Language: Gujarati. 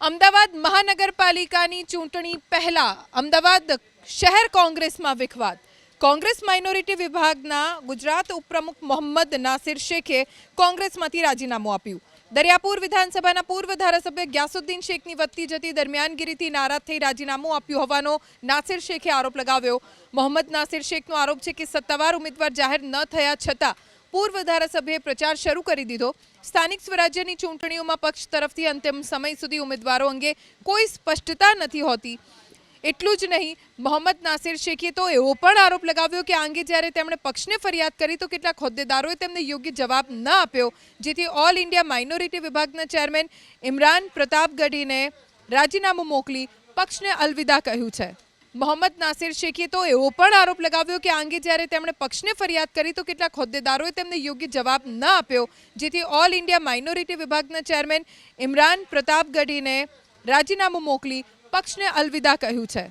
અમદાવાદ મહાનગરપાલિકાની ચૂંટણી પહેલા અમદાવાદ શહેર કોંગ્રેસમાં વિખવાદ. કોંગ્રેસ માઇનોરિટી વિભાગના ગુજરાત ઉપપ્રમુખ મોહમ્મદ નાસિર શેખે કોંગ્રેસમાંથી રાજીનામું આપ્યું. દરિયાપુર વિધાનસભાના પૂર્વ ધારાસભ્ય ગ્યાસુદ્દીન શેખની વધતી જતી દરમિયાનગીરીથી નારાજ થઈ રાજીનામું આપ્યું હોવાનો નાસિર શેખે આરોપ લગાવ્યો. મોહમ્મદ નાસિર શેખનો આરોપ છે કે સત્તાવાર ઉમેદવાર જાહેર ન થયા છતાં પૂર્વ ધારાસભ્યએ પ્રચાર શરૂ કરી દીધો. સ્થાનિક સ્વરાજ્યની ચૂંટણીઓમાં પક્ષ તરફથી અંતિમ સમય સુધી ઉમેદવારો અંગે કોઈ સ્પષ્ટતા નથી હોતી. એટલું જ નહીં, મોહમ્મદ નાસિર શેખે તો એવો પણ આરોપ લગાવ્યો કે આ અંગે જ્યારે તેમણે પક્ષને ફરિયાદ કરી તો કેટલાક હોદ્દેદારોએ તેમને યોગ્ય જવાબ ન આપ્યો, જેથી ઓલ ઇન્ડિયા માઇનોરિટી વિભાગના ચેરમેન ઇમરાન પ્રતાપ ગઢીને રાજીનામું મોકલી પક્ષને અલવિદા કહ્યું છે. મોહમ્મદ નાસિર શેખે તો એવો પણ આરોપ લગાવ્યો કે આ અંગે જ્યારે તેમણે પક્ષને ફરિયાદ કરી તો કેટલાક હોદ્દેદારોએ તેમને યોગ્ય જવાબ ન આપ્યો, જેથી ઓલ ઇન્ડિયા માઇનોરિટી વિભાગના ચેરમેન ઇમરાન પ્રતાપ ગઢીને રાજીનામું મોકલી પક્ષને અલવિદા કહ્યું છે.